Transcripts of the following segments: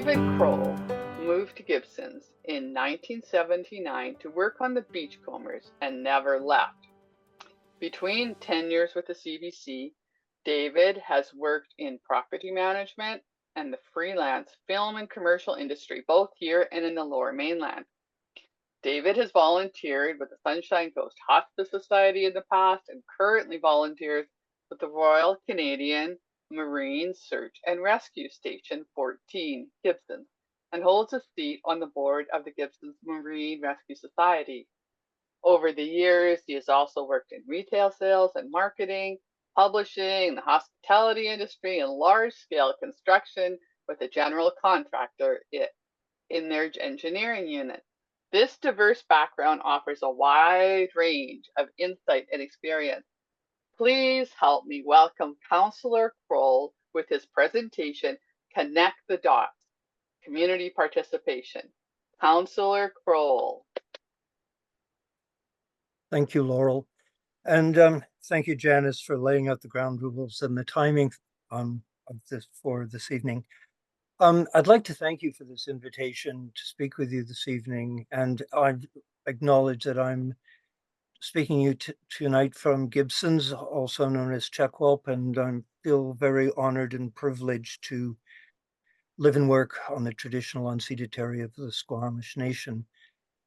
David Croal moved to Gibsons in 1979 to work on the Beachcombers and never left. Between tenures with the CBC, David has worked in property management and the freelance film and commercial industry, both here and in the Lower Mainland. David has volunteered with the Sunshine Coast Hospice Society in the past and currently volunteers with the Royal Canadian Marine Search and Rescue Station 14, Gibsons, and holds a seat on the board of the Gibsons Marine Rescue Society. Over the years, he has also worked in retail sales and marketing, publishing, the hospitality industry, and large-scale construction with a general contractor in their engineering unit. This diverse background offers a wide range of insight and experience. Please help me welcome Councillor Croal with his presentation, Connect the Dots, Community Participation. Councillor Croal. Thank you, Laurel. And thank you, Janice, for laying out the ground rules and the timing of this for this evening. I'd like to thank you for this invitation to speak with you this evening. And I acknowledge that I'm speaking to you tonight from Gibsons, also known as Checkwelp, and I feel very honored and privileged to live and work on the traditional unceded territory of the Squamish Nation.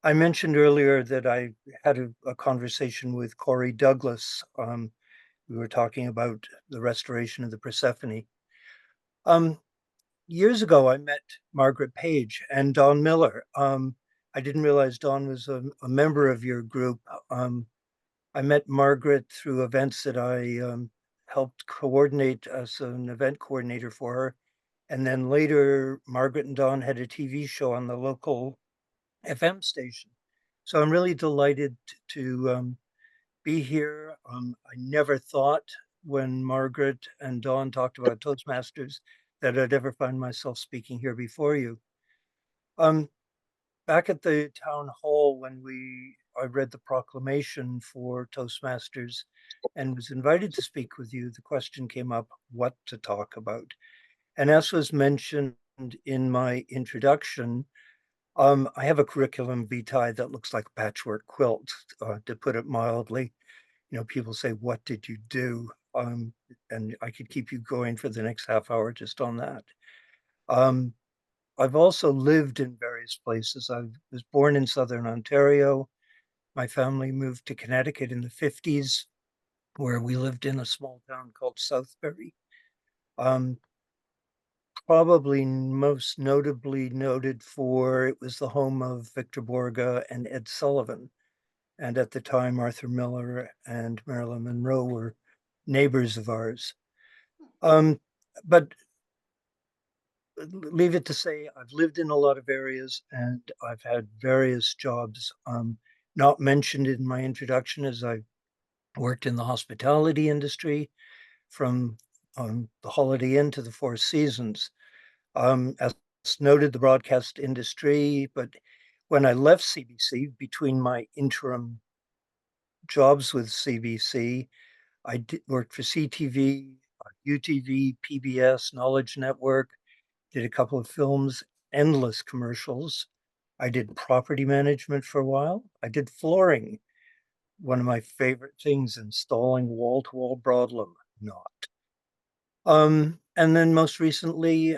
I mentioned earlier that I had a conversation with Corey Douglas. We were talking about the restoration of the Persephone. Years ago, I met Margaret Page and Don Miller. I didn't realize Don was a member of your group. I met Margaret through events that I helped coordinate as an event coordinator for her. And then later, Margaret and Don had a TV show on the local FM station. So I'm really delighted to be here. I never thought when Margaret and Dawn talked about Toastmasters that I'd ever find myself speaking here before you. Back at the town hall when I read the proclamation for Toastmasters and was invited to speak with you, the question came up, what to talk about? And as was mentioned in my introduction, I have a curriculum vitae that looks like a patchwork quilt, to put it mildly. You know, people say, what did you do? And I could keep you going for the next half hour just on that. I've also lived in various places. I was born in Southern Ontario. My family moved to Connecticut in the 50s, where we lived in a small town called Southbury. Probably most notably noted for it was the home of Victor Borga and Ed Sullivan. And at the time, Arthur Miller and Marilyn Monroe were neighbors of ours. But leave it to say, I've lived in a lot of areas and I've had various jobs. Not mentioned in my introduction as I worked in the hospitality industry from the Holiday Inn to the Four Seasons. As noted, the broadcast industry, but when I left CBC, between my interim jobs with CBC, I worked for CTV, UTV, PBS, Knowledge Network, did a couple of films, endless commercials. I did property management for a while. I did flooring, one of my favorite things, installing wall-to-wall broadloom, not. And then most recently,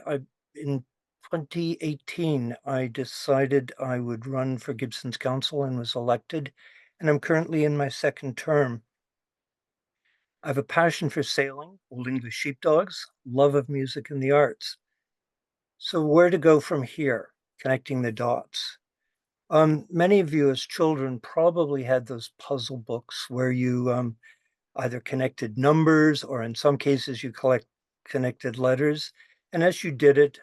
in 2018, I decided I would run for Gibsons Council and was elected, and I'm currently in my second term. I have a passion for sailing, Old English sheepdogs, love of music and the arts. So where to go from here, connecting the dots? Many of you as children probably had those puzzle books where you either connected numbers or in some cases you connected letters. And as you did it,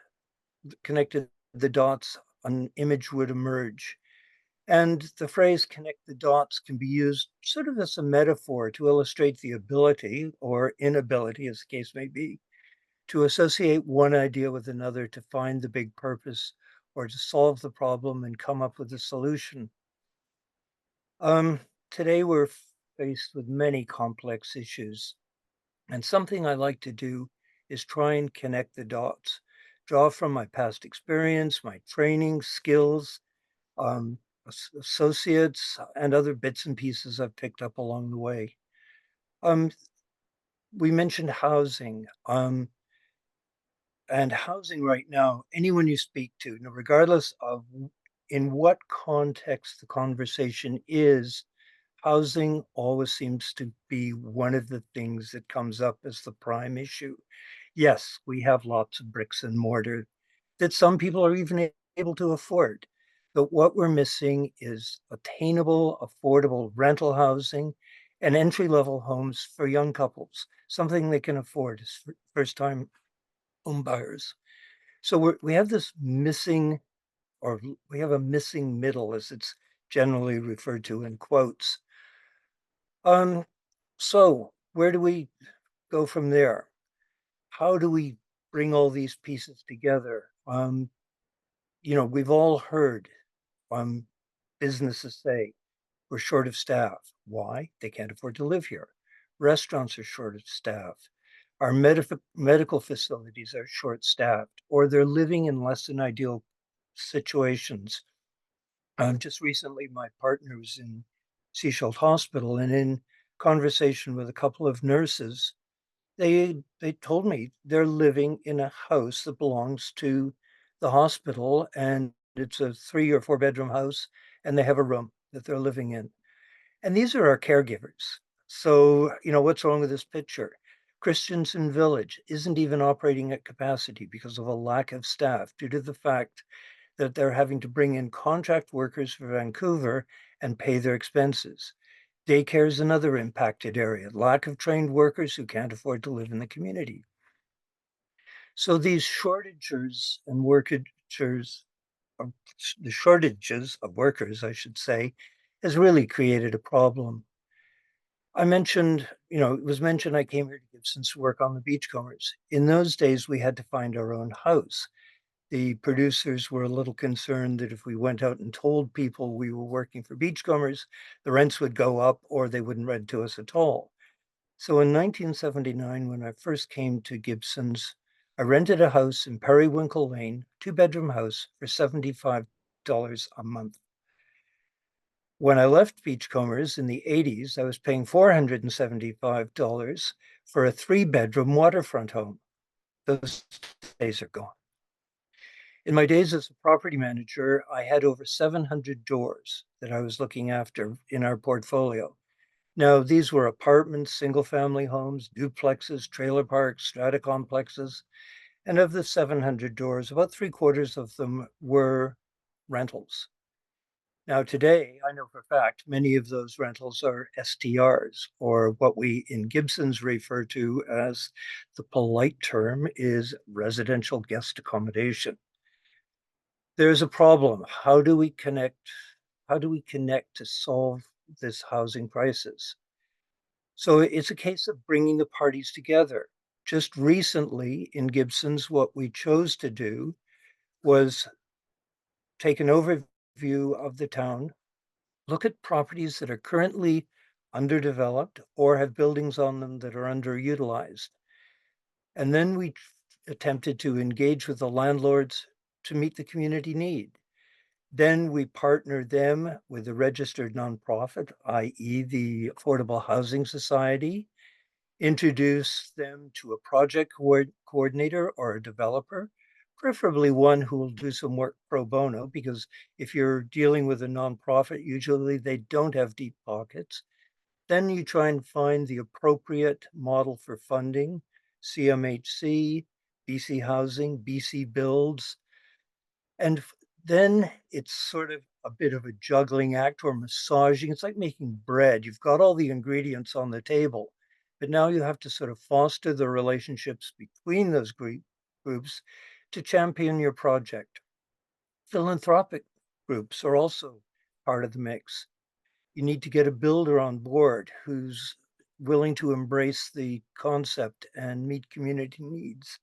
connected the dots, an image would emerge. And the phrase connect the dots can be used sort of as a metaphor to illustrate the ability or inability, as the case may be, to associate one idea with another to find the big purpose or to solve the problem and come up with a solution. Today we're faced with many complex issues, and something I like to do is try and connect the dots draw from my past experience, my training, skills, um, associates, and other bits and pieces I've picked up along the way. Um, we mentioned housing. And housing right now, anyone you speak to, regardless of in what context the conversation is, housing always seems to be one of the things that comes up as the prime issue. Yes, we have lots of bricks and mortar that some people are even able to afford. But what we're missing is attainable, affordable rental housing and entry level homes for young couples, something they can afford as first time home buyers. So we have this missing, or we have a missing middle, as it's generally referred to in quotes. Um, so where do we go from there? How do we bring all these pieces together? We've all heard um, businesses say we're short of staff. Why? They can't afford to live here. Restaurants are short of staff. Our medical facilities are short staffed, or they're living in less than ideal situations. Just recently, my partner was in Seashell Hospital, and in conversation with a couple of nurses, they told me they're living in a house that belongs to the hospital, and it's a 3 or 4 bedroom house, and they have a room that they're living in. And these are our caregivers. So, what's wrong with this picture? Christensen Village isn't even operating at capacity because of a lack of staff due to the fact that they're having to bring in contract workers for Vancouver and pay their expenses. Daycare is another impacted area, lack of trained workers who can't afford to live in the community. So these shortages and workers, the shortages of workers, I should say, has really created a problem. I mentioned, it was mentioned I came here to Gibsons to work on the Beachcombers. In those days, we had to find our own house. The producers were a little concerned that if we went out and told people we were working for Beachcombers, the rents would go up or they wouldn't rent to us at all. So in 1979, when I first came to Gibsons, I rented a house in Periwinkle Lane, 2 bedroom house for $75 a month. When I left Beachcombers in the 80s, I was paying $475 for a 3 bedroom waterfront home. Those days are gone. In my days as a property manager, I had over 700 doors that I was looking after in our portfolio. Now, these were apartments, single family homes, duplexes, trailer parks, strata complexes. And of the 700 doors, about 3/4 of them were rentals. Now, today, I know for a fact many of those rentals are STRs, or what we in Gibsons refer to as the polite term is residential guest accommodation. There's a problem. How do we connect? How do we connect to solve this housing crisis? So it's a case of bringing the parties together. Just recently in Gibsons, what we chose to do was take an overview of the town, look at properties that are currently underdeveloped or have buildings on them that are underutilized. And then we attempted to engage with the landlords to meet the community need. Then we partner them with a registered nonprofit, i.e., the Affordable Housing Society, introduce them to a project coordinator or a developer, preferably one who will do some work pro bono, because if you're dealing with a nonprofit, usually they don't have deep pockets. Then you try and find the appropriate model for funding, CMHC, BC Housing, BC Builds, and then it's sort of a bit of a juggling act or massaging. It's like making bread. You've got all the ingredients on the table, but now you have to sort of foster the relationships between those groups to champion your project. Philanthropic groups are also part of the mix. You need to get a builder on board who's willing to embrace the concept and meet community needs.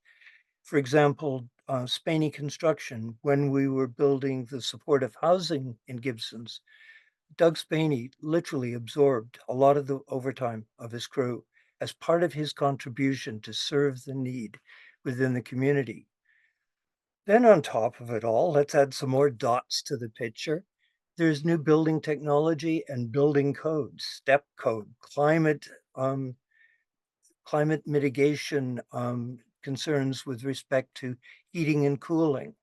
For example, Spaney Construction, when we were building the supportive housing in Gibsons, Doug Spaney literally absorbed a lot of the overtime of his crew as part of his contribution to serve the need within the community. Then on top of it all, let's add some more dots to the picture. There's new building technology and building codes, step code, climate mitigation concerns with respect to heating and cooling.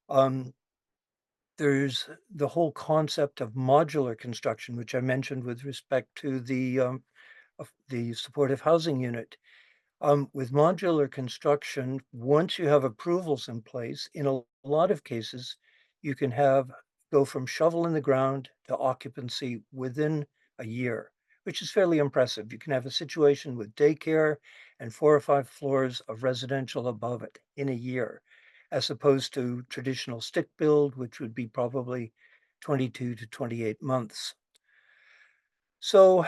Um, there's the whole concept of modular construction, which I mentioned with respect to the supportive housing unit. With modular construction, once you have approvals in place, in a lot of cases, you can go from shovel in the ground to occupancy within a year, which is fairly impressive. You can have a situation with daycare and 4 or 5 floors of residential above it in a year, as opposed to traditional stick build, which would be probably 22 to 28 months. So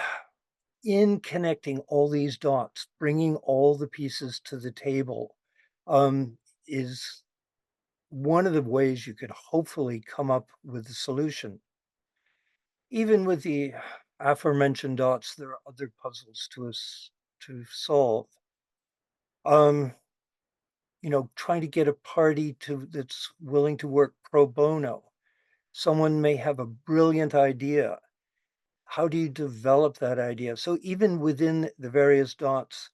in connecting all these dots, bringing all the pieces to the table, is one of the ways you could hopefully come up with a solution. Even with the aforementioned dots, there are other puzzles to solve. Um, trying to get a party that's willing to work pro bono. Someone may have a brilliant idea. How do you develop that idea? So even within the various dots,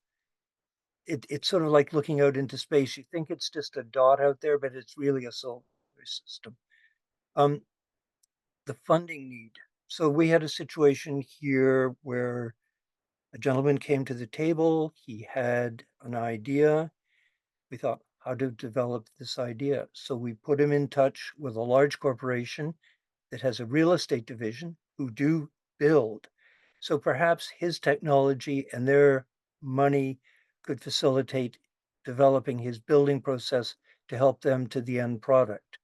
it's sort of like looking out into space. You think it's just a dot out there, but it's really a solar system. Um, the funding need. So we had a situation here where a gentleman came to the table. He had an idea. We thought, how to develop this idea? So we put him in touch with a large corporation that has a real estate division who do build. So perhaps his technology and their money could facilitate developing his building process to help them to the end product.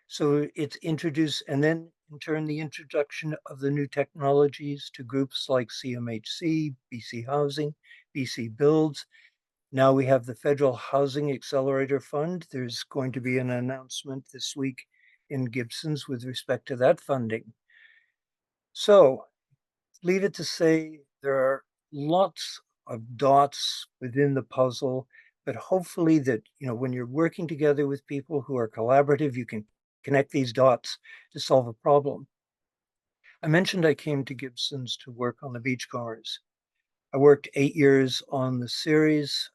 So it's introduced, and then in turn, the introduction of the new technologies to groups like CMHC, BC Housing, BC Builds. Now we have the Federal Housing Accelerator Fund. There's going to be an announcement this week in Gibsons with respect to that funding. So leave it to say there are lots of dots within the puzzle, but hopefully that, when you're working together with people who are collaborative, you can connect these dots to solve a problem. I mentioned I came to Gibsons to work on the Beachcombers. I worked 8 years on the series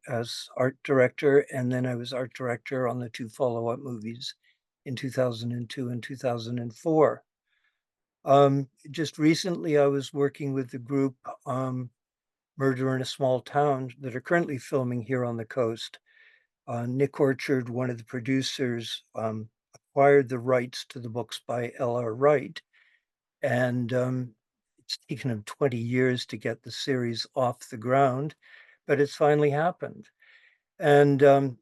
as art director, and then I was art director on the 2 follow-up movies in 2002 and 2004. Just recently, I was working with the group Murder in a Small Town that are currently filming here on the coast. Nick Orchard, one of the producers, acquired the rights to the books by L.R. Wright, and it's taken him 20 years to get the series off the ground, but it's finally happened. And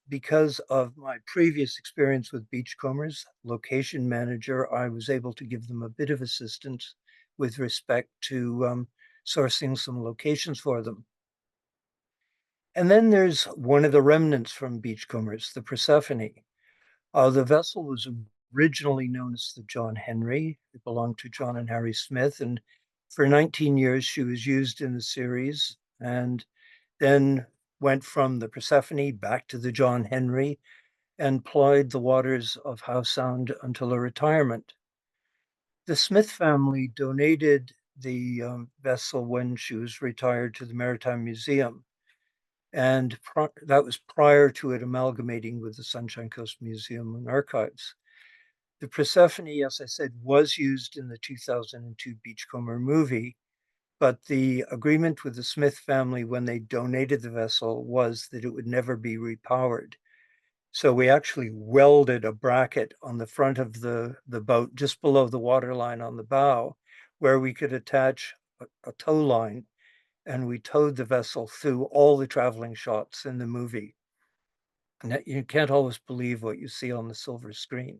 because of my previous experience with Beachcombers, location manager, I was able to give them a bit of assistance with respect to sourcing some locations for them. And then there's one of the remnants from Beachcombers, the Persephone. The vessel was originally known as the John Henry. It belonged to John and Harry Smith. And for 19 years, she was used in the series and then went from the Persephone back to the John Henry and plied the waters of Howe Sound until her retirement. The Smith family donated the vessel when she was retired to the Maritime Museum. And that was prior to it amalgamating with the Sunshine Coast Museum and Archives. The Persephone, as I said, was used in the 2002 Beachcomber movie, but the agreement with the Smith family when they donated the vessel was that it would never be repowered. So we actually welded a bracket on the front of the boat just below the waterline on the bow where we could attach a tow line, and we towed the vessel through all the traveling shots in the movie. And you can't always believe what you see on the silver screen.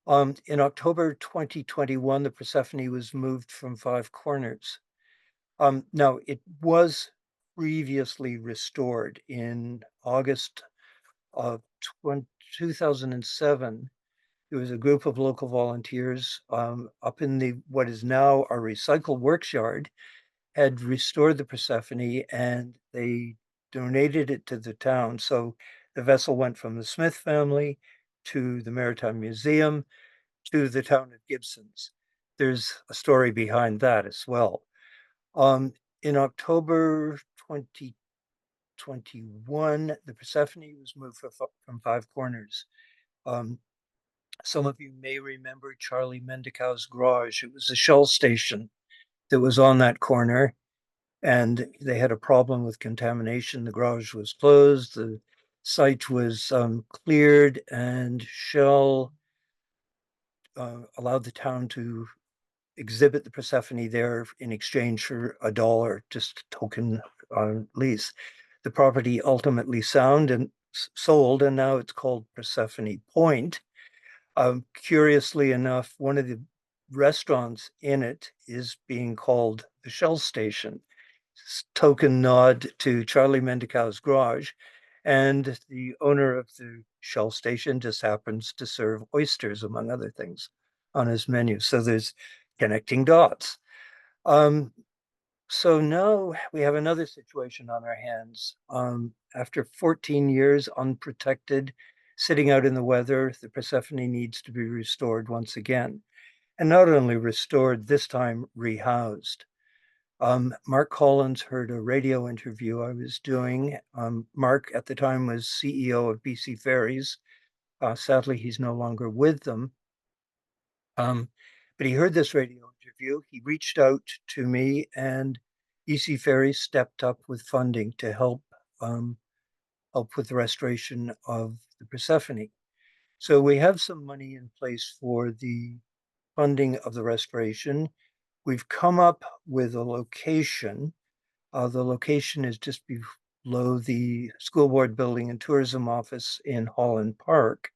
In October 2021, the Persephone was moved from Five Corners. Now, it was previously restored in August of 2007. There was a group of local volunteers up in what is now our recycle works yard, had restored the Persephone, and they donated it to the town. So The vessel went from the Smith family to the Maritime Museum to the town of Gibsons. There's a story behind that as well. Um, in October 2021, the Persephone was moved from Five Corners. Um, some of you may remember Charlie Mendicow's garage. It was a Shell station that was on that corner, and they had a problem with contamination. The garage was closed, the site was cleared, and Shell allowed the town to exhibit the Persephone there in exchange for $1, just token lease. The property ultimately sold, and now it's called Persephone Point. Curiously enough, one of the restaurants in it is being called the Shell Station, token nod to Charlie Mendicow's garage. And the owner of the Shell Station just happens to serve oysters, among other things, on his menu. So there's connecting dots. So now we have another situation on our hands. After 14 years unprotected, sitting out in the weather, the Persephone needs to be restored once again. And not only restored, this time rehoused. Mark Collins heard a radio interview I was doing. Mark at the time was CEO of BC Ferries. Sadly, he's no longer with them. But he heard this radio interview. He reached out to me, and BC Ferries stepped up with funding to help with the restoration of the Persephone. So we have some money in place for the funding of the restoration. We've come up with a location. The location is just below the school board building and tourism office in Holland Park.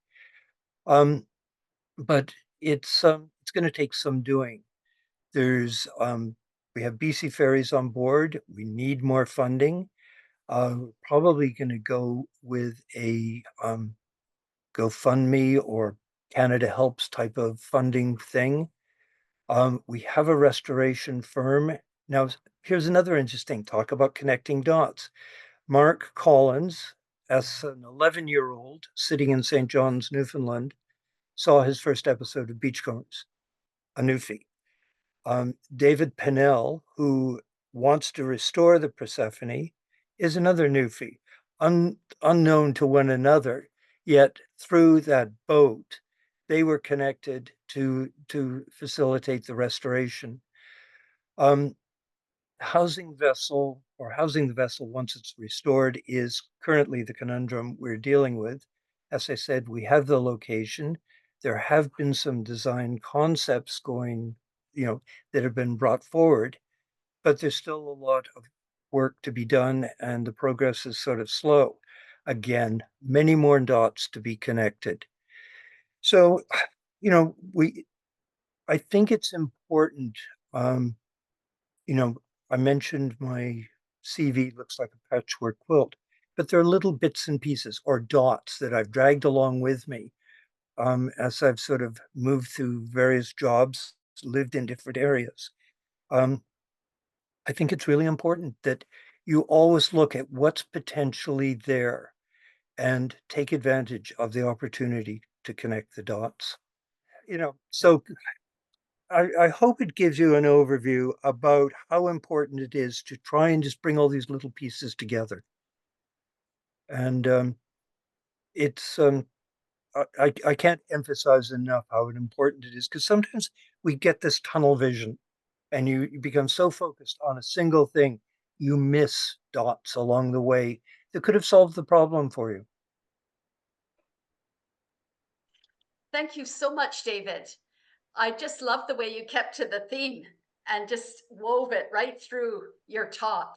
But it's going to take some doing. We have BC Ferries on board. We need more funding. We're probably going to go with a GoFundMe or Canada Helps type of funding thing. We have a restoration firm. Now, here's another interesting talk about connecting dots. Mark Collins, as an 11-year-old sitting in St. John's, Newfoundland, saw his first episode of Beachcombers, a newfie. David Pennell, who wants to restore the Persephone, is another newfie, unknown to one another, yet through that boat, they were connected to facilitate the restoration. Housing the vessel once it's restored is currently the conundrum we're dealing with. As I said, we have the location. There have been some design concepts that have been brought forward, but there's still a lot of work to be done, and the progress is sort of slow. Again, many more dots to be connected. So, you know, I think it's important. Um, you know, I mentioned my CV looks like a patchwork quilt, but there are little bits and pieces or dots that I've dragged along with me as I've sort of moved through various jobs, lived in different areas. Um, I think it's really important that you always look at what's potentially there and take advantage of the opportunity to connect the dots. So I hope it gives you an overview about how important it is to try and just bring all these little pieces together. And it's I can't emphasize enough how important it is, because sometimes we get this tunnel vision and you become so focused on a single thing, you miss dots along the way that could have solved the problem for you. Thank you so much, David. I just love the way you kept to the theme and just wove it right through your talk.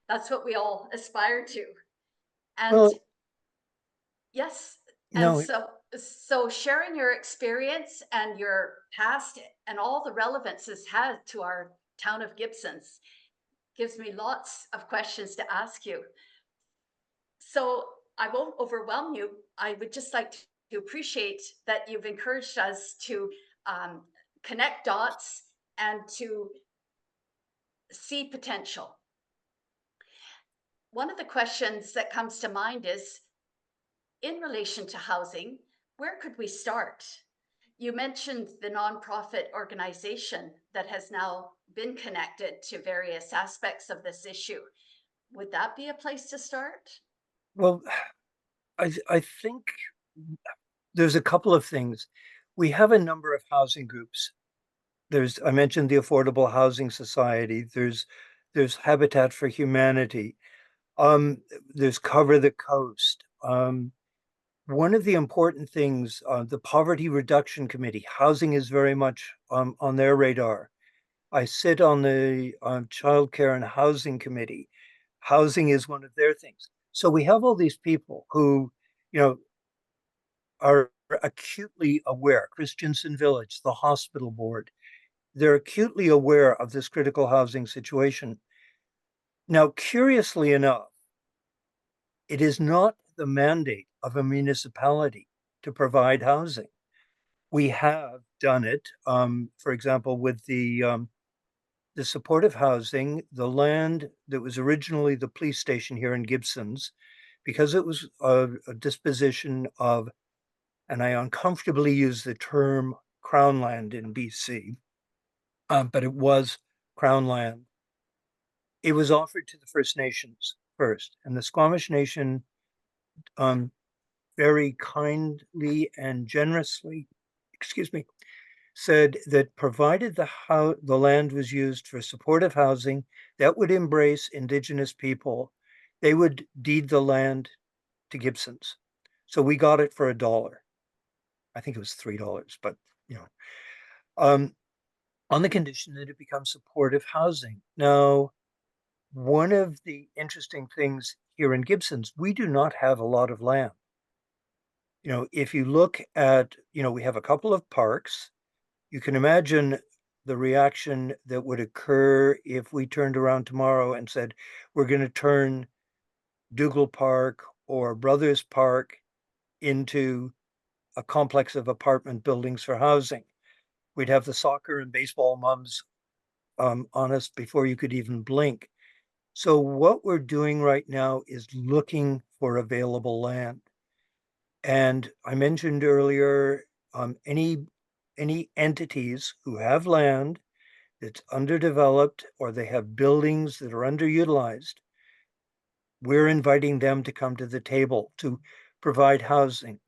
That's what we all aspire to. And Well, yes, and no, so sharing your experience and your past and all the relevance it's had to our town of Gibsons gives me lots of questions to ask you. So I won't overwhelm you. I would just like to appreciate that you've encouraged us to um, connect dots and to see potential. One of the questions that comes to mind is in relation to housing, where could we start? You mentioned the nonprofit organization that has now been connected to various aspects of this issue. Would that be a place to start? Well, I think there's a couple of things. We have a number of housing groups. I mentioned the Affordable Housing Society. There's Habitat for Humanity. There's Cover the Coast. One of the important things, the Poverty Reduction Committee, housing is very much on their radar. I sit on the Child Care and Housing Committee. Housing is one of their things. So we have all these people who, you know, are acutely aware. Christensen Village, the hospital board, they're acutely aware of this critical housing situation. Now, curiously enough, it is not the mandate of a municipality to provide housing. We have done it, for example, with the supportive housing, the land that was originally the police station here in Gibsons, because it was a disposition of, and I uncomfortably use the term Crown land in BC, but it was Crown land. It was offered to the First Nations first, and the Squamish Nation very kindly and generously, excuse me, said that provided the land was used for supportive housing that would embrace Indigenous people, they would deed the land to Gibsons. So we got it for $1. I think it was $3, but you know, um, on the condition that it becomes supportive housing. Now, one of the interesting things here in Gibsons, we do not have a lot of land. If you look at, we have a couple of parks. You can imagine the reaction that would occur if we turned around tomorrow and said, we're going to turn Dougal Park or Brothers Park into a complex of apartment buildings for housing. We'd have the soccer and baseball mums on us before you could even blink. So what we're doing right now is looking for available land. And I mentioned earlier, any entities who have land that's underdeveloped or they have buildings that are underutilized, we're inviting them to come to the table to provide housing.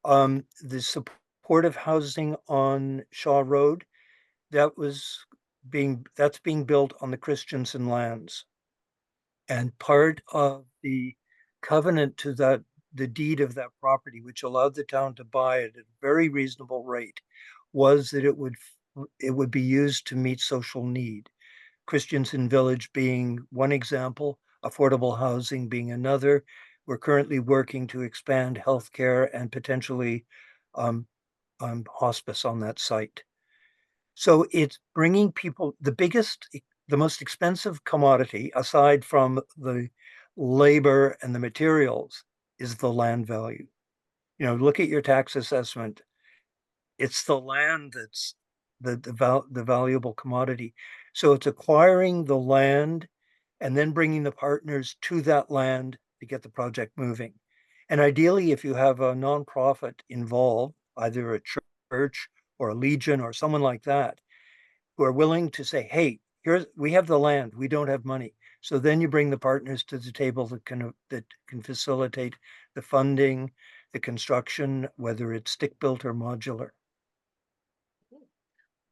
The supportive housing on Shaw Road, that's being built on the Christensen lands. And part of the covenant to the deed of that property, which allowed the town to buy it at a very reasonable rate, was that it would be used to meet social need. Christensen Village being one example, affordable housing being another. We're currently working to expand healthcare and potentially hospice on that site. So it's bringing people, the most expensive commodity, aside from the labor and the materials, is the land value. Look at your tax assessment. It's the land that's the valuable commodity. So it's acquiring the land and then bringing the partners to that land to get the project moving. And ideally, if you have a nonprofit involved, either a church or a legion or someone like that, who are willing to say, hey, we have the land, we don't have money. So then you bring the partners to the table that can facilitate the funding, the construction, whether it's stick built or modular.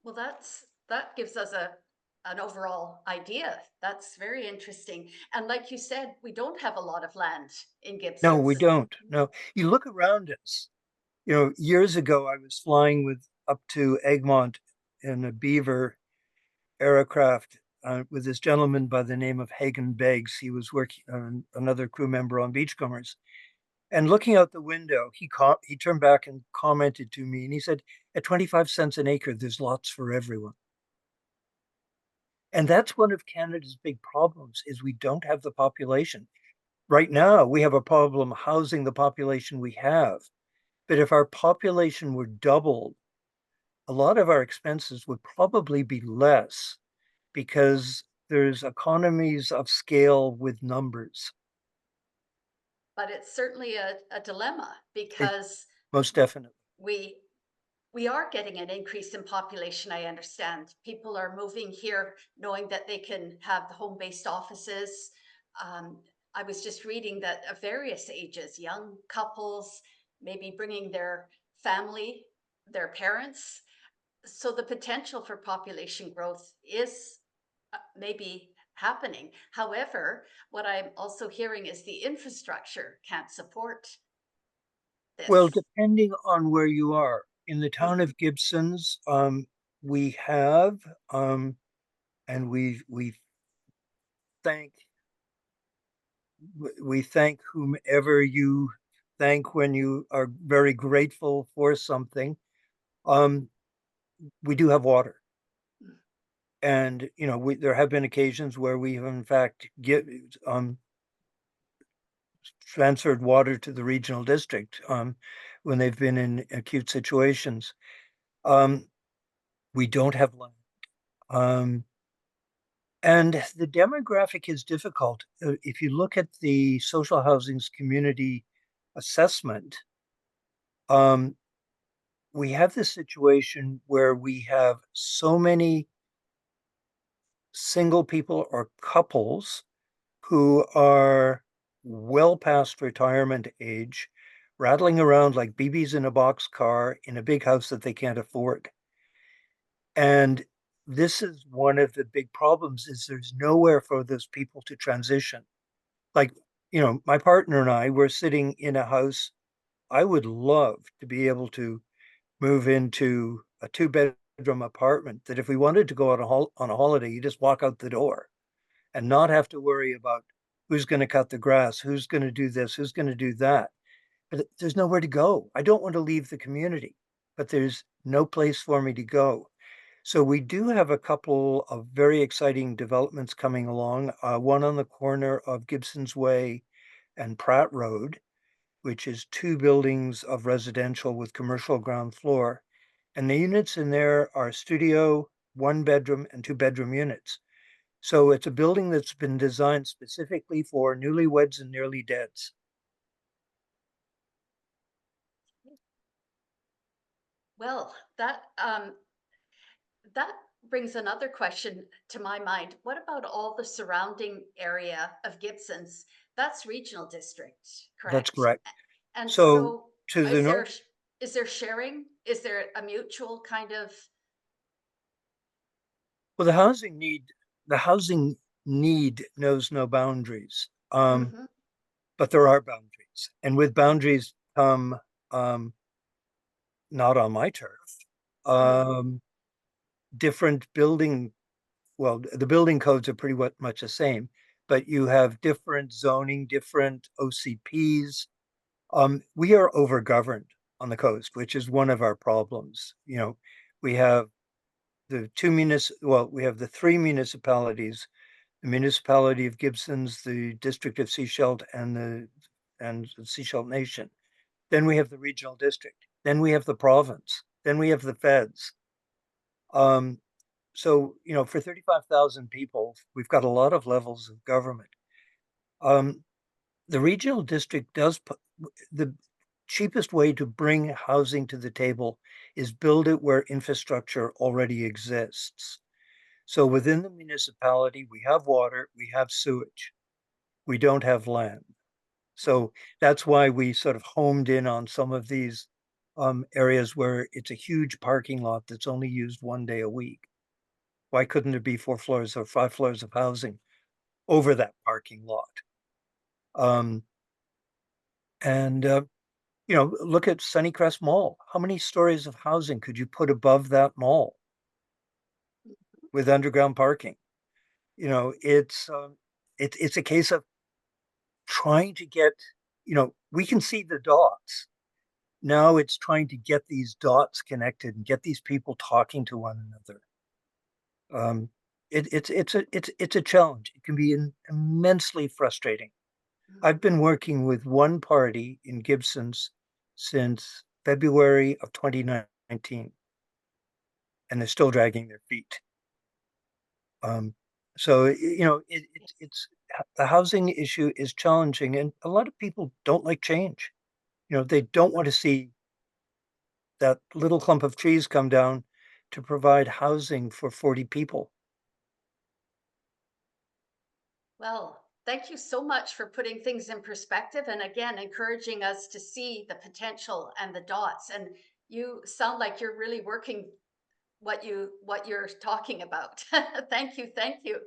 Well, that gives us an overall idea. That's very interesting. And like you said, we don't have a lot of land in Gibsons. No, we don't. No, you look around us. Years ago, I was flying up to Egmont in a Beaver aircraft with this gentleman by the name of Hagen Beggs. He was working another crew member on Beachcombers. And looking out the window, he turned back and commented to me, and he said, at 25 cents an acre, there's lots for everyone. And that's one of Canada's big problems, is we don't have the population. Right now, we have a problem housing the population we have. But if our population were doubled, a lot of our expenses would probably be less, because there's economies of scale with numbers. but it's certainly a dilemma It because most definitely. we we are getting an increase in population. I understand people are moving here knowing that they can have the home-based offices. um, I was just reading that of various ages, young couples maybe bringing their family, their parents, so the potential for population growth is maybe happening. However, what I'm also hearing is the infrastructure can't support Well, this. depending on where you are. In the town Mhm. of Gibsons, we have, and we thank we thank whomever you thank when you are very grateful for something. Um, we do have water. And, there have been occasions where we have in fact transferred water to the regional district, when they've been in acute situations. Um, we don't have land. Um, and the demographic is difficult. If you look at the social housing's community assessment, um, we have this situation where we have so many single people or couples who are well past retirement age, rattling around like BBs in a box car in a big house that they can't afford. And this is one of the big problems is there's nowhere for those people to transition. Like, my partner and I, we're sitting in a house. I would love to be able to move into a two-bedroom apartment that if we wanted to go on a holiday, you just walk out the door and not have to worry about who's going to cut the grass, who's going to do this, who's going to do that. But there's nowhere to go. I don't want to leave the community, but there's no place for me to go. So we do have a couple of very exciting developments coming along. One on the corner of Gibson's Way and Pratt Road, which is two buildings of residential with commercial ground floor. And the units in there are studio, one bedroom, and two-bedroom units. So it's a building that's been designed specifically for newlyweds and nearly deads. Well, that brings another question to my mind. What about all the surrounding area of Gibsons? That's regional district, That's correct? correct. And So so to the north, is there sharing? Is there a mutual kind of? well, the housing need knows no boundaries. Mhm, But there are boundaries. And with mhm, boundaries come, not on my turf, mhm, um, different building, well, the building codes are pretty much the same, but you have different zoning, different OCPs. We are overgoverned on the coast, which is one of our problems. We have we have the three municipalities, the municipality of Gibsons, the district of Seashelt, and the Seashelt Nation. Then we have the regional district. Then we have the province. Then we have the feds. Um, so, for 35,000 people, we've got a lot of levels of government. Um, the regional district does put the cheapest way to bring housing to the table is build it where infrastructure already exists. So within the municipality, we have water, we have sewage, we don't have land. So that's why we sort of homed in on some of these areas where it's a huge parking lot that's only used one day a week. Why couldn't there be 4 floors or 5 floors of housing over that parking lot? Um, and look at Sunnycrest Mall. How many stories of housing could you put above that mall with underground parking? It's a case of trying to get, we can see the dots. Now it's trying to get these dots connected and get these people talking to one another. Um, it's a challenge. It can be immensely frustrating. mhm. I've been working with one party in Gibsons since February of 2019, and they're still dragging their feet. Um, so it's the housing issue is challenging, and a lot of people don't like change. They don't want to see that little clump of trees come down to provide housing for 40 people. Well, thank you so much for putting things in perspective and again encouraging us to see the potential and the dots. And you sound like you're really working what you're talking about. Thank you, thank you.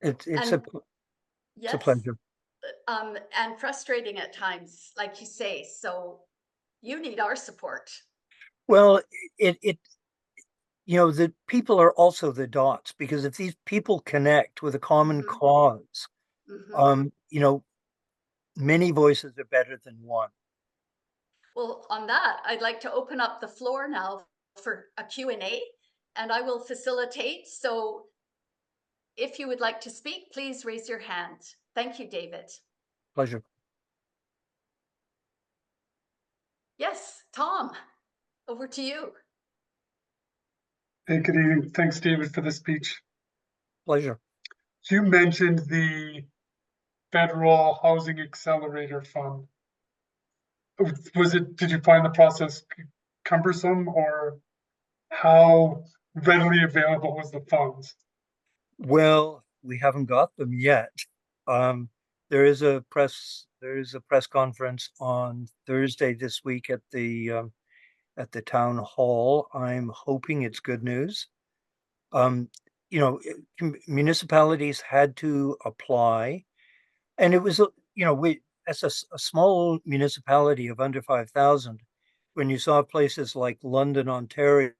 It's And a yes, pleasure. and frustrating at times, like you say. So you need our support. Well, it the people are also the dots, because if these people connect with a common Hmm. cause, Hmm. many voices are better than one. Well, on that, I'd like to open up the floor now for a Q&A, and I will facilitate. So if you would like to speak, please raise your hand. Thank you, David. Pleasure. Yes, Tom, over to you. Hey, good evening. Thanks, David, for the speech. Pleasure. You mentioned the Federal Housing Accelerator Fund. Did you find the process cumbersome, or how readily available was the funds? Well, we haven't got them yet. Um, there is a press conference on Thursday this week at the town hall. I'm hoping it's good news. Um, Municipalities had to apply, and it was, we, as a small municipality of under 5,000, when you saw places like London, Ontario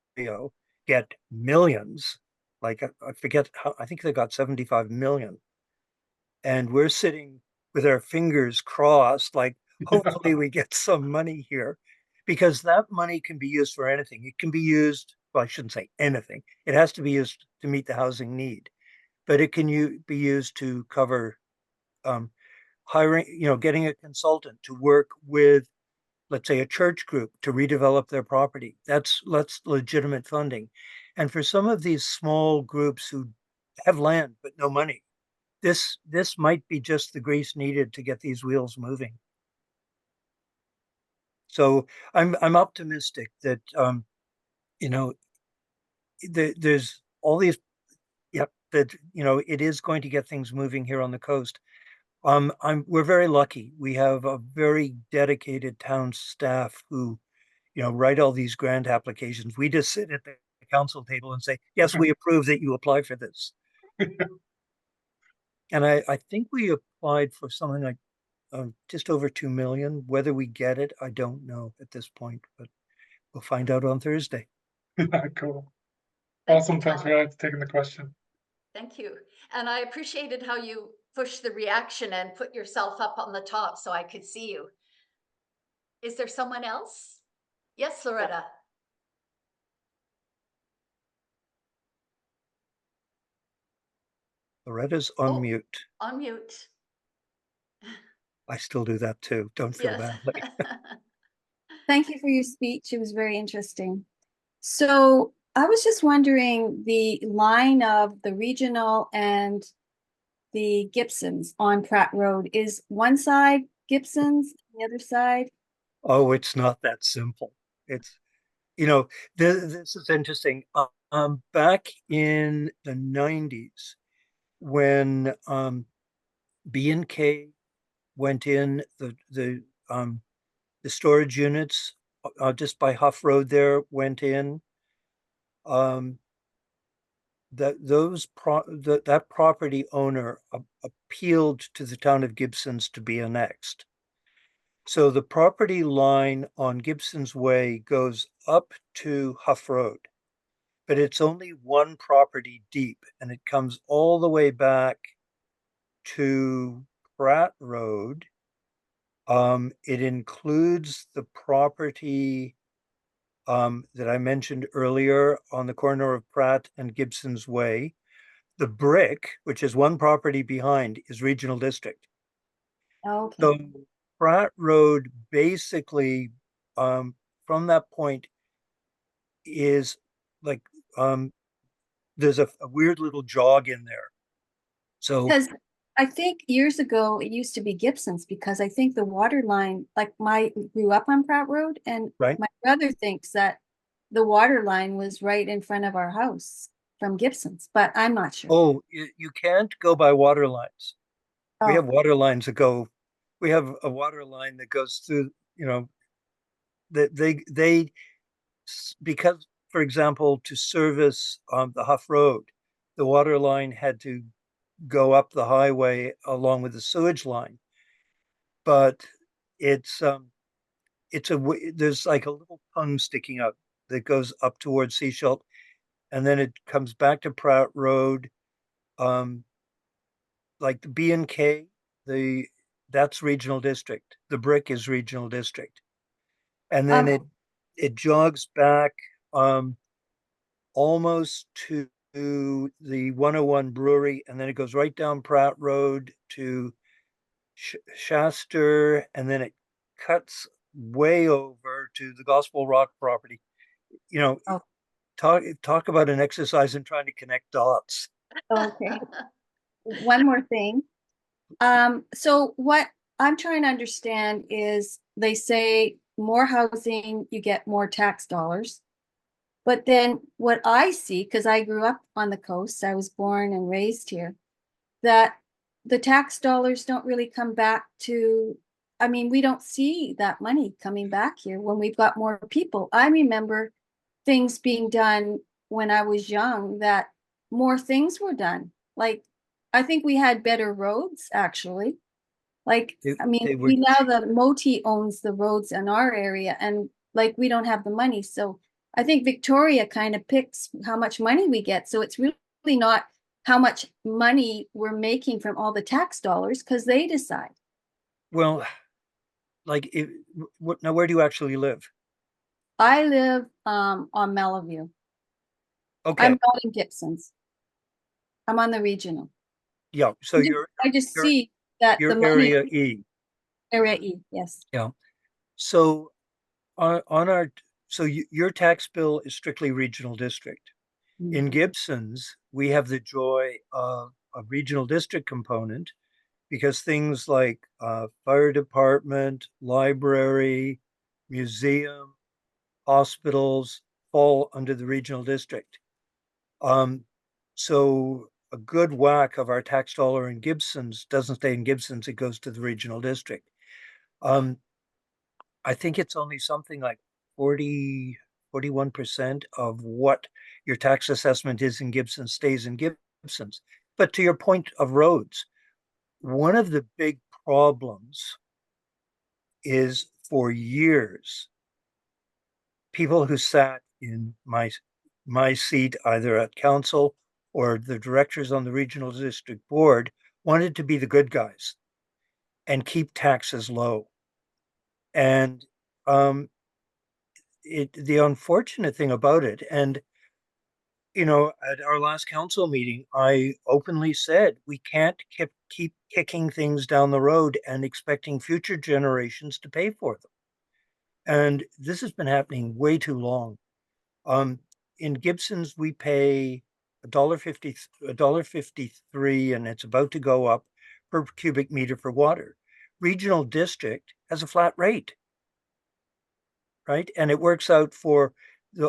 get millions, like I forget how, I think they got 75 million. And we're sitting with our fingers crossed, like, hopefully we get some money here, because that money can be used for anything. It can be used, well, I shouldn't say anything. It has to be used to meet the housing need, but it can be used to cover um, hiring, getting a consultant to work with, let's say, a church group to redevelop their property. That's legitimate funding. And for some of these small groups who have land but no money, this might be just the grease needed to get these wheels moving. So I'm optimistic that you know there's all these, yep, that it is going to get things moving here on the coast. We're very lucky. We have a very dedicated town staff who, write all these grant applications. We just sit at the council table and say, yes, we approve that you apply for this. And I think we applied for something like just over 2 million. Whether we get it, I don't know at this point, but we'll find out on Thursday. Yeah, cool. Thank Awesome. you, Thanks Tom. for taking the question. Thank you. And I appreciated how you pushed the reaction and put yourself up on the top so I could see you. Is there someone else? Yes, Loretta. Loretta's on Oh, mute. on mute. I still do that too. Don't feel Yes. badly. Thank you for your speech. It was very interesting. So I was just wondering the line of the regional and the Gibsons on Pratt Road. Is one side Gibsons, the other side? Oh, it's not that simple. It's, you know, this is interesting. Back in the 90s, when B&K went in, the storage units just by Huff Road there went in. Um, that property owner appealed to the town of Gibsons to be annexed. So the property line on Gibsons Way goes up to Huff Road, but it's only one property deep, and it comes all the way back to Pratt Road. It includes the property that I mentioned earlier on the corner of Pratt and Gibsons Way. The brick, which is one property behind, is regional district. Okay. So Pratt Road basically, from that point, is like there's a weird little jog in there. So Because I think years ago it used to be Gibsons because I think the water line, like my grew up on Pratt Road, and Right. my brother thinks that the water line was right in front of our house from Gibsons, but I'm not sure. Oh, you can't go by water lines. We have Oh, water lines that go, we have a water line that goes through, that because, for example, to service the Huff Road, the water line had to go up the highway along with the sewage line. But it's there's like a little tongue sticking out that goes up towards Seashell, and then it comes back to Pratt Road. Um, like the B&K, that's regional district. The Brick is regional district, and then um, it jogs back um, almost to the 101 Brewery, and then it goes right down Pratt Road to Shasta, and then it cuts way over to the Gospel Rock property. You know, oh, talk about an exercise in trying to connect dots. okay. One more thing. So what I'm trying to understand is they say more housing, you get more tax dollars. But then what I see, because I grew up on the coast, I was born and raised here, that the tax dollars don't really come back to, I mean, we don't see that money coming back here when we've got more people. I remember things being done when I was young, that more things were done. Like, I think we had better roads actually. Like, I mean, They were we now the Moti owns the roads in our area, and like we don't have the money. So I think Victoria kind of picks how much money we get. So it's really not how much money we're making from all the tax dollars because they decide. well, like now where do you actually live? I live on Melview. I'm Okay, not in Gibsons. I'm on the regional. yeah. So I just you're see that the you're money area E. area E, yes. Yeah. So on our your tax bill is strictly regional district. In Mhm. Gibsons, we have the joy of a regional district component because things like fire department, library, museum, hospitals fall under the regional district. Um, so a good whack of our tax dollar in Gibsons doesn't stay in Gibsons, it goes to the regional district. Um, I think it's only something like 41% of what your tax assessment is in Gibson stays in Gibsons. But to your point of roads, one of the big problems is for years, people who sat in my seat, either at council or the directors on the regional district board, wanted to be the good guys and keep taxes low. And the unfortunate thing about it, and at our last council meeting, I openly said we can't keep kicking things down the road and expecting future generations to pay for them. And this has been happening way too long. Um, in Gibsons, we pay $1.53, and it's about to go up per cubic meter for water. Regional district has a flat rate, right? And it works out for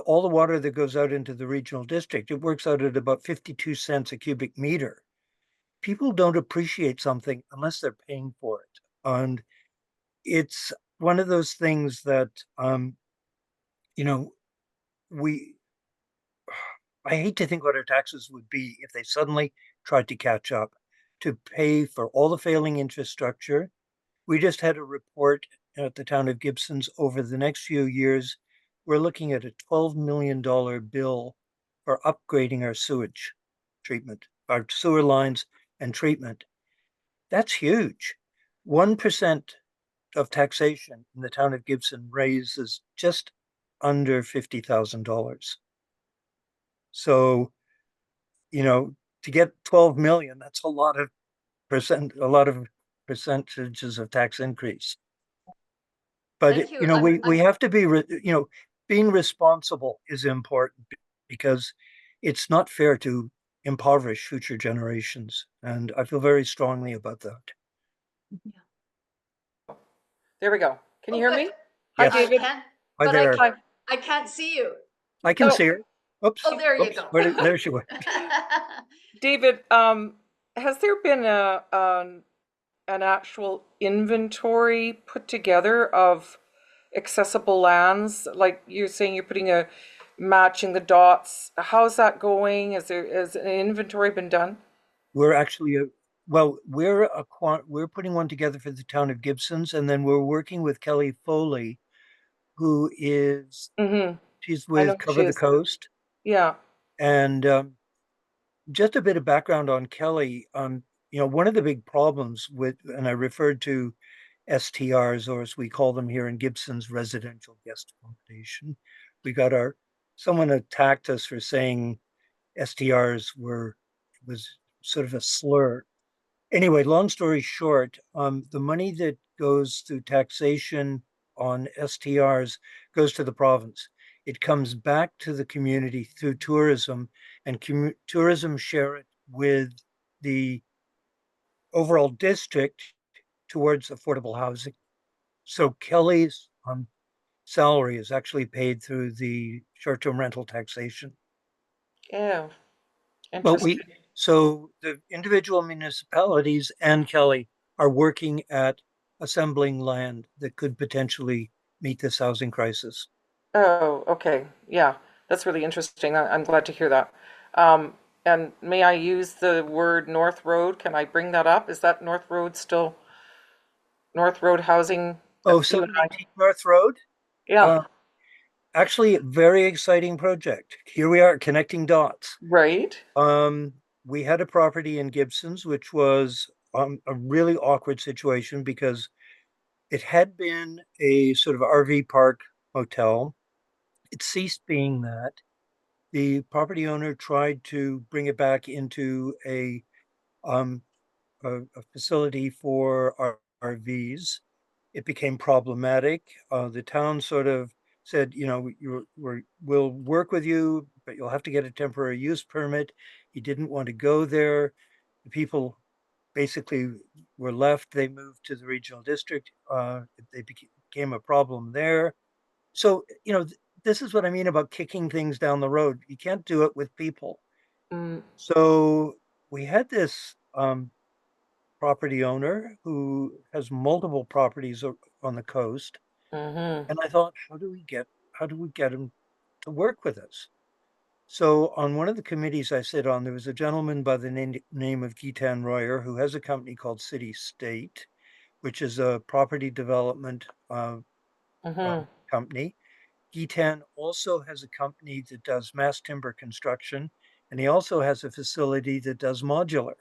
all the water that goes out into the regional district. It works out at about 52 cents a cubic meter. People don't appreciate something unless they're paying for it. And it's one of those things that, you know, we, I hate to think what our taxes would be if they suddenly tried to catch up to pay for all the failing infrastructure. We just had a report at the town of Gibsons over the next few years. We're looking at a $12 million bill for upgrading our sewage treatment, our sewer lines and treatment. That's huge. 1% of taxation in the town of Gibson raises just under $50,000. So, to get 12 million, that's a lot of percentages of tax increase. But Thank you. we have to be being responsible is important because it's not fair to impoverish future generations. And I feel very strongly about that. There we go. Can you hear me? Yes. Hi, David. I can, Hi but there. I can't see you. I can Oh. see her. Oops. Oh, there you Oops. go. There she went. David, has there been an actual inventory put together of accessible lands? Like you're saying, you're putting matching the dots. How's that going? Has an inventory been done? We're actually we're putting one together for the town of Gibsons, and then we're working with Kelly Foley, who is Mm-hmm. she's I know with who she Cover the is. Coast. Yeah. And just a bit of background on Kelly. One of the big problems and I referred to STRs, or as we call them here in Gibson's, residential guest accommodation. Someone attacked us for saying STRs was sort of a slur. Anyway, long story short, the money that goes through taxation on STRs goes to the province. It comes back to the community through tourism, and tourism share it with the overall district towards affordable housing. So Kelly's salary is actually paid through the short-term rental taxation. Yeah. But Interesting. so the individual municipalities and Kelly are working at assembling land that could potentially meet this housing crisis. Oh, okay. Yeah, that's really interesting. I'm glad to hear that. Um, and may I use the word North Road? Can I bring that up? Is that North Road still North Road housing Oh, that you and I? 718 North Road? Yeah, Uh, Actually, a very exciting project. Here we are connecting dots. right. We had a property in Gibsons, which was a really awkward situation because it had been a sort of RV park hotel. It ceased being that. The property owner tried to bring it back into um, a facility for RVs. It became problematic. The town sort of said, we'll work with you, but you'll have to get a temporary use permit. He didn't want to go there. The people basically were left. They moved to the regional district. They became a problem there. So, this is what I mean about kicking things down the road. You can't do it with people. Mm, So we had this property owner who has multiple properties on the coast. mm-hmm. And I thought, how do we get him to work with us? So on one of the committees I sit on, there was a gentleman by the name of Gitan Royer, who has a company called City State, which is a property development Mm-hmm. company. Gitan also has a company that does mass timber construction, and he also has a facility that does modular.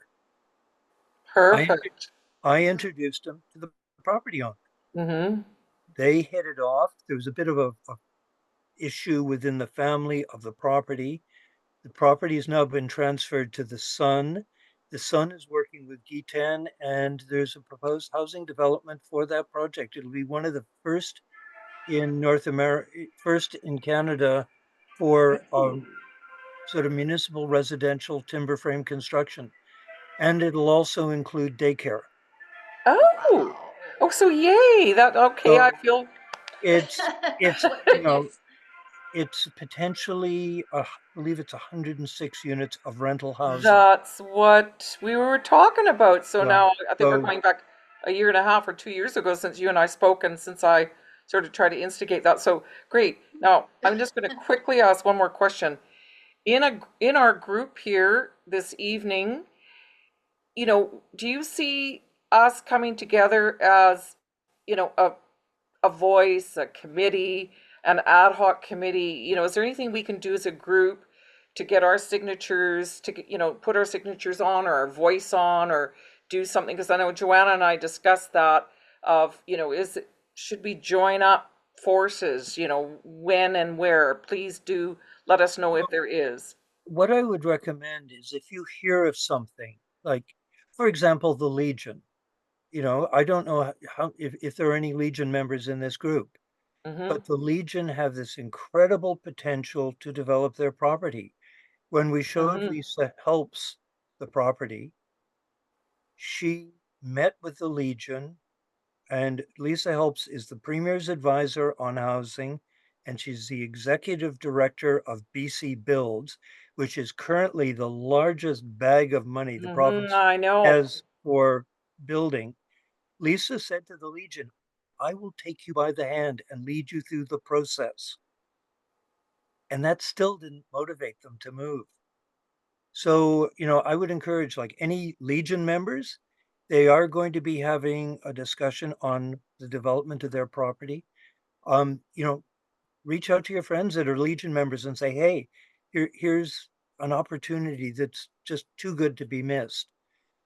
Perfect. I introduced him to the property owner. Mm-hmm. They hit it off. There was a bit of a issue within the family of the property. The property has now been transferred to the son. The son is working with Gitan, and there's a proposed housing development for that project. It'll be one of the first in North America, first in Canada for sort of municipal residential timber frame construction. And it'll also include daycare. Oh, oh, so yay! Okay, I So feel it's it's Yes. it's potentially I believe it's 106 units of rental housing. that's what we were talking about. So Yeah. now I think we're So going back a year and a half or 2 years ago since you and I spoke and since I sort of tried to instigate that. So great. Now I'm just going to quickly ask one more question. In our group here this evening, do you see us coming together as, a voice, a committee, an ad hoc committee? Is there anything we can do as a group to get our signatures, to put our signatures on or our voice on or do something? Because I know Joanna and I discussed that of, should we join up forces, when and where? Please do let us know if there is. what I would recommend is if you hear of something, like, for example, the Legion, I don't know how if there are any Legion members in this group, Mm-hmm. but the Legion have this incredible potential to develop their property. When we showed Mhm. Lisa Helps the property, she met with the Legion, and Lisa Helps is the Premier's advisor on housing, and she's the executive director of BC Builds, which is currently the largest bag of money the Mhm. province I know. has for building. Lisa said to the Legion, I will take you by the hand and lead you through the process. And that still didn't motivate them to move. So, I would encourage like any Legion members, they are going to be having a discussion on the development of their property. Um, you know, Reach out to your friends that are Legion members and say, hey, here's an opportunity that's just too good to be missed.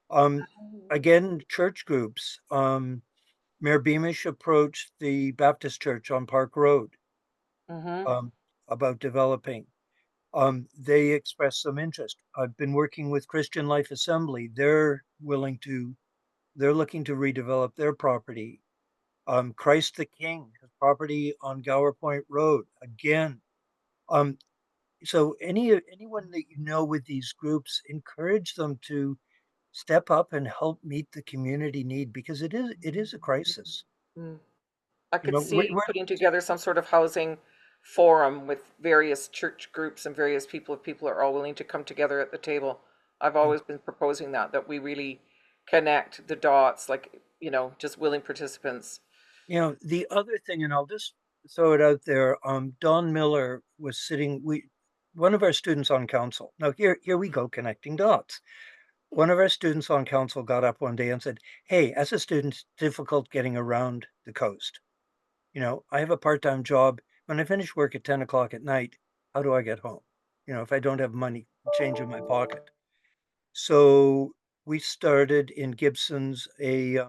Um, Again, church groups. Mayor Beamish approached the Baptist Church on Park Road Mhm. um, about developing. They expressed some interest. I've been working with Christian Life Assembly. They're looking to redevelop their property. Christ the King has property on Gower Point Road again. Um, so anyone that you know with these groups, encourage them to step up and help meet the community need because it is a crisis. Mm. I You could know, see putting together some sort of housing forum with various church groups and various people, if people are all willing to come together at the table. I've always been proposing that we really connect the dots, like, just willing participants. the other thing, and I'll just throw it out there. Don Miller was sitting. One of our students on council. Now here we go connecting dots. One of our students on council got up one day and said, "Hey, as a student, it's difficult getting around the coast. I have a part-time job. When I finish work at 10 o'clock at night, how do I get home? If I don't have money, change in my pocket." So we started in Gibsons a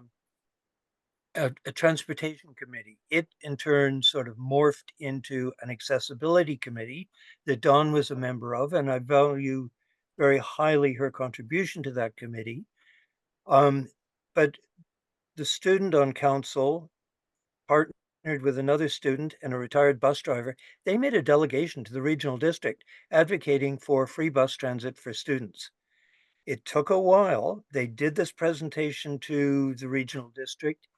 transportation committee. It in turn sort of morphed into an accessibility committee that Dawn was a member of, and I value very highly her contribution to that committee. But the student on council partnered with another student and a retired bus driver. They made a delegation to the regional district advocating for free bus transit for students. It took a while. They did this presentation to the regional district.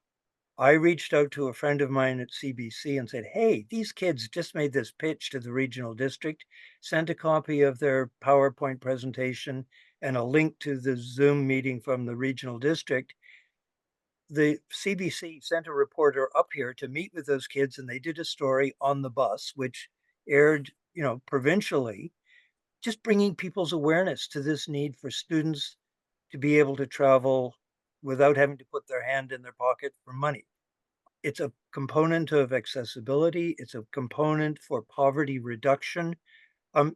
I reached out to a friend of mine at CBC and said, hey, these kids just made this pitch to the regional district, sent a copy of their PowerPoint presentation and a link to the Zoom meeting from the regional district. The CBC sent a reporter up here to meet with those kids, and they did a story on the bus, which aired, provincially, just bringing people's awareness to this need for students to be able to travel without having to put their hand in their pocket for money. It's a component of accessibility. It's a component for poverty reduction.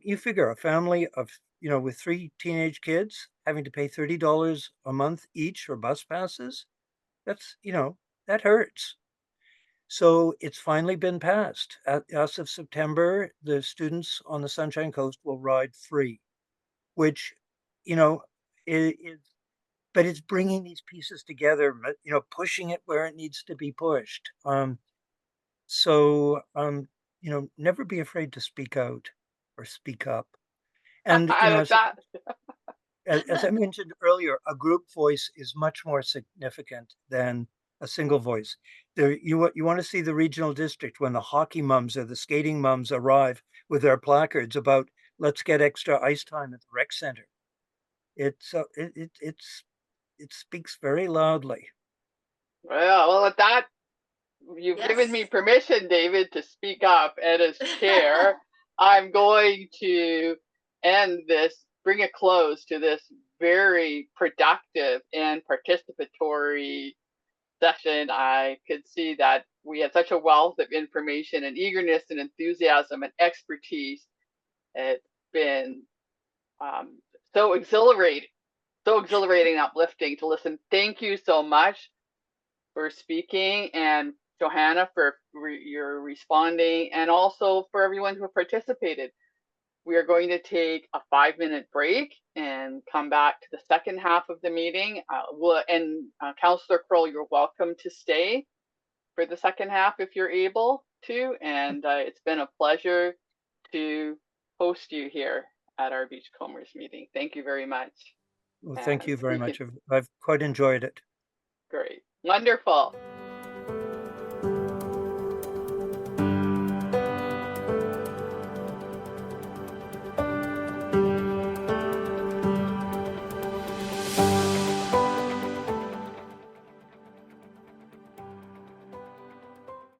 You figure a family of, with 3 teenage kids having to pay $30 a month each for bus passes. That's, that hurts. So it's finally been passed. As of September, the students on the Sunshine Coast will ride free, which, you know, is, but it's bringing these pieces together, pushing it where it needs to be pushed. Never be afraid to speak out or speak up. And, That as I mentioned earlier, a group voice is much more significant than a single voice. You want to see the regional district when the hockey mums or the skating mums arrive with their placards about let's get extra ice time at the rec center. It speaks very loudly. well, at that you've given me Yes. permission, David, to speak up. And as chair, I'm going to bring a close to this very productive and participatory session. I could see that we had such a wealth of information and eagerness and enthusiasm and expertise. It's been um, so exhilarating, and uplifting to listen. Thank you so much for speaking, and Johanna for your responding, and also for everyone who participated. We are going to take a 5-minute break and come back to the second half of the meeting. Councillor Croal, you're welcome to stay for the second half if you're able to. And it's been a pleasure to host you here. at our Beachcombers meeting. Thank you very much. Well, thank And you very you much. can- I've quite enjoyed it. Great. Wonderful.